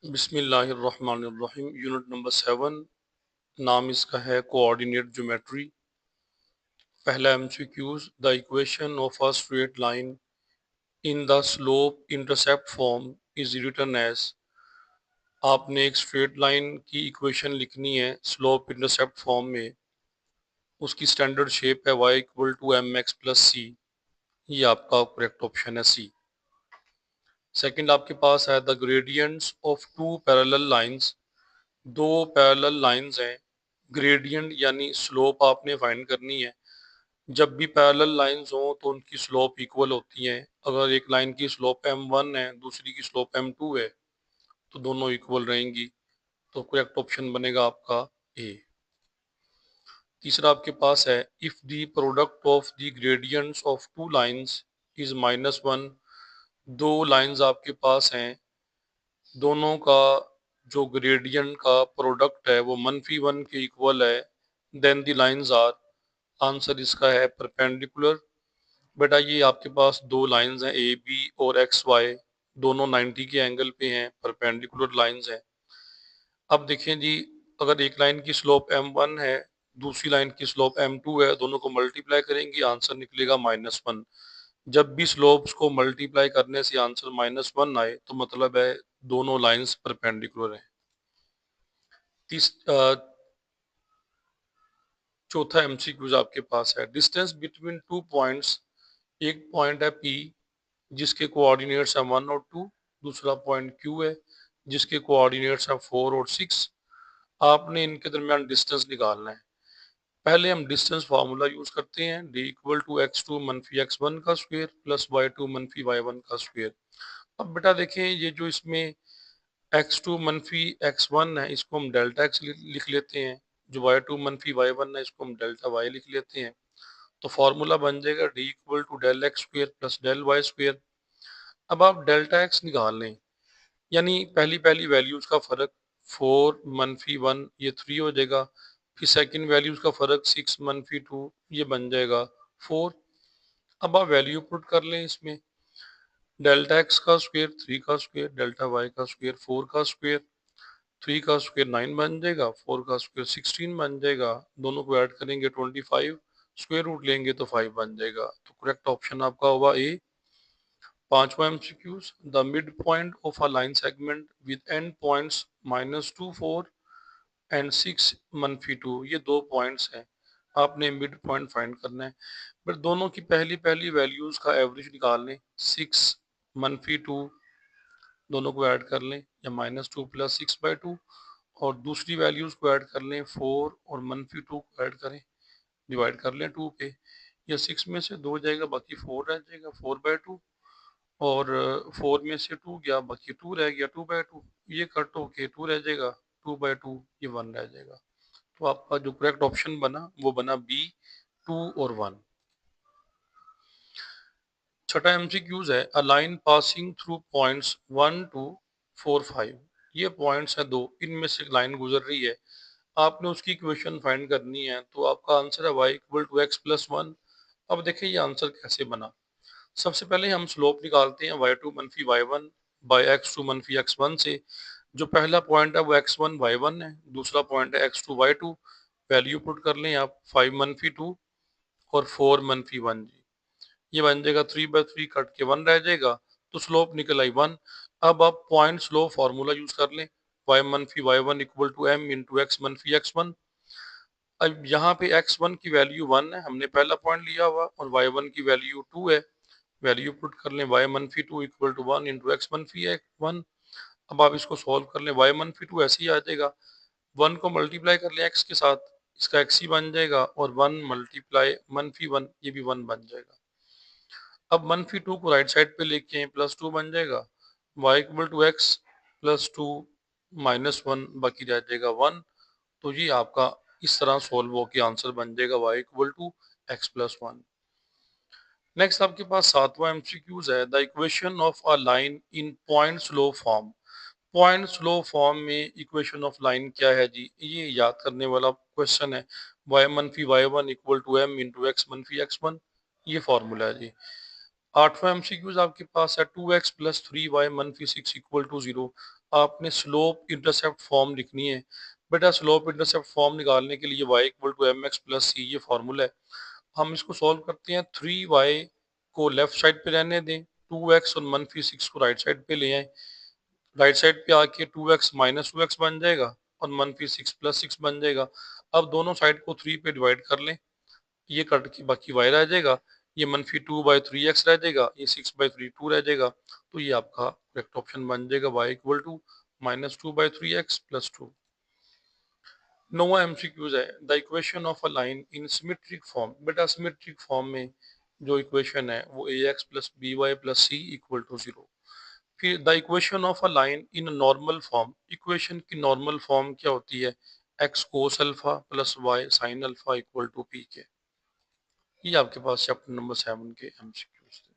बिस्मिल्लाहिर्रहमानिर्रहीम। Unit number 7। नाम इसका है कोऑर्डिनेट ज्योमेट्री। पहला MCQs, the equation of a straight line in the slope intercept form is written as. आपने एक स्ट्रेट लाइन की इक्वेशन लिखनी है स्लोप इंटरसेप्ट फॉर्म में। उसकी स्टैंडर्ड शेप है y equal to M X plus C. ये आपका करेक्ट ऑप्शन है सी। सेकंड आपके पास है the gradients of two parallel lines. दो पैरेलल लाइंस हैं, ग्रेडियंट यानी स्लोप आपने फाइंड करनी है। जब भी पैरेलल लाइंस हो तो उनकी स्लोप इक्वल होती है। अगर एक लाइन की स्लोप m1 है, दूसरी की स्लोप m2 है, तो दोनों इक्वल रहेंगी। तो करेक्ट ऑप्शन बनेगा आपका ए। तीसरा आपके पास है if the product of the gradients of two lines is -1। दो लाइंस आपके पास हैं, दोनों का जो ग्रेडियंट का प्रोडक्ट है वो -1 के इक्वल है, then the lines are. Answer इसका है परपेंडिकुलर। बेटा ये आपके पास दो लाइंस हैं ए बी और एक्स वाई, दोनों 90 के एंगल पे हैं, परपेंडिकुलर लाइंस हैं। अब देखें जी, अगर एक लाइन की स्लोप m1 है, दूसरी लाइन की स्लोप m2 है, दोनों को मल्टीप्लाई करेंगे आंसर निकलेगा -1। जब भी स्लोप्स को मल्टीप्लाई करने से आंसर -1 आए तो मतलब है दोनों लाइंस परपेंडिकुलर हैं। तीस चौथा एमसीक्यूज आपके पास है डिस्टेंस बिटवीन टू पॉइंट्स। एक पॉइंट है P जिसके कोऑर्डिनेट्स हैं 1 और 2, दूसरा पॉइंट Q है जिसके कोऑर्डिनेट्स हैं 4 और 6। आपने इनके दरमियान डिस्टेंस निकालना है। पहले हम डिस्टेंस फार्मूला यूज करते हैं, d इक्वल टू x2 मनफी x1 का स्क्वायर प्लस y2 मनफी y1 का स्क्वायर। अब बेटा देखें, ये जो इसमें x2 मनफी x1 है इसको हम डेल्टा x लिख लेते हैं, जो y2 मनफी y1 है इसको हम डेल्टा y लिख लेते हैं। तो फार्मूला बन जाएगा d equal to del x square plus del y square. अब आप डेल्टा एक्स निकाल लें, यानी पहली पहली वैल्यूज का फर्क 4 मनफी 1 ये 3 हो जाएगा। फिर सेकंड वैल्यूज का फर्क 6 मनफी 2 ये बन जाएगा 4। अब आप वैल्यू पुट कर लें इसमें, डेल्टा एक्स का स्क्वायर 3 का स्क्वायर, डेल्टा वाई का स्क्वायर 4 का स्क्वायर, 3 का स्क्वायर 9 बन जाएगा, 4 का स्क्वायर 16 बन जाएगा। दोनों को ऐड करेंगे 25, स्क्वायर रूट लेंगे तो 5 बन जाएगा। तो करेक्ट ऑप्शन आपका होगा ए। पांचवा MCQs, the mid point of a line segment with and points -2 4 and 6 मनफी 2। ये दो पॉइंट्स हैं, आपने मिड पॉइंट फाइंड करना है। फिर दोनों की पहली पहली वैल्यूज का एवरेज निकाल लें, 6 मनफी 2 दोनों को ऐड कर लें, या -2 प्लस 6/2, और दूसरी वैल्यूज को ऐड कर लें 4 और -2 को ऐड करें, डिवाइड कर लें 2 पे। या 6 में से 2 जाएगा, बाकी 4 रह जाएगा 4/2, और 4 में से 2 गया, बाकी 2 रह गया 2/2। ये कट होके 2 रह जाएगा, 2/2 ये 1 रह जाएगा। तो आपका जो करेक्ट ऑप्शन बना वो बना बी, 2 और 1। छठा एमसीक्यूज है a line passing through points 1 2 4 5। ये पॉइंट्स हैं दो, इनमें से एक लाइन गुजर रही है, आपने उसकी इक्वेशन फाइंड करनी है। तो आपका आंसर है y equal to x plus 1। अब देखिए ये आंसर कैसे बना। सबसे पहले हम स्लोप निकालते हैं y2 मनफी y1 बाय x2 मनफी x1 से। जो पहला पॉइंट है वो x1 y1 है, दूसरा पॉइंट है x2 y2। वैल्यू पुट कर लें आप, 5 मनफी 2 और 4 मनफी 1 जी। ये बन जाएगा 3/3, कट के 1 रह जाएगा, तो स्लोप निकल आई 1। अब आप पॉइंट स्लोप फार्मूला यूज कर लें, y मनफी y1 equal to m into x मनफी x1। अब यहाँ पे x1 की वैल्यू 1 है, हमने पहला पॉइंट लिया हुआ, और y1 की वैल्यू 2 है। वैल्यू पुट कर लें, y मनफी 2 इक्वल टू 1 इंटू एक्स मनफी 1। अब आप इसको सॉल्व कर लें, y मनफी 2 ऐसे ही आ जाएगा, 1 को मल्टीप्लाई कर लें x के साथ, इसका x ही बन जाएगा, और 1 मल्टीप्लाई मनफी 1 ये भी 1 बन जाएगा। अब मनफी 2 को राइट साइड पे लेके आए, +2 बन जाएगा, y equal to x plus 2 -1 बाकी रह जाएगा 1। तो ये आपका इस तरह सोल्व होकर आंसर बन जाएगा y equal to x plus 1। Next आपके पास सातवां एमसीक्यूज है the equation of a line in point slope form. Point slope form में इक्वेशन ऑफ लाइन क्या है जी, ये याद करने वाला क्वेश्चन है। y मनफी y1 equal to m into x मनफी x1, ये फॉर्मूला है जी। आठवां एमसीक्यूज आपके पास है 2x प्लस 3y मनफी 6 इक्वल टू 0। आपने स्लोप इंटरसेप्ट फॉर्म लिखनी है। बेटा स्लोप इंटरसेप्ट फॉर्म निकालने के लिए y equal to M X plus C ये फॉर्मूला है। हम इसको सॉल्व करते हैं। 3y को लेफ्ट साइड पे रहने दें, 2x और -6 को राइट साइड पे ले आए। राइट साइड पे आके 2x माइनस 2x बन जाएगा और -6 प्लस 6 बन जाएगा। अब दोनों साइड को 3 पे डिवाइड कर लें, ये कट के बाकी y रह जाएगा, ये -2/3x रह जाएगा, ये 6/3 2 रह जाएगा। तो ये आपका करेक्ट ऑप्शन बन जाएगा y equal to -2/3x plus 2। नोवा एमसीक्यूज है, the equation of a line in symmetric form. बेटा सिमेट्रिक फॉर्म में जो इक्वेशन है वो ax plus by plus c equal to 0। फिर the equation of a line in normal form, equation की normal form क्या होती है, x cos alpha plus y sine alpha equal to p के। ये आपके पास चैप्टर नंबर 7 के एमसीक्यूज थे।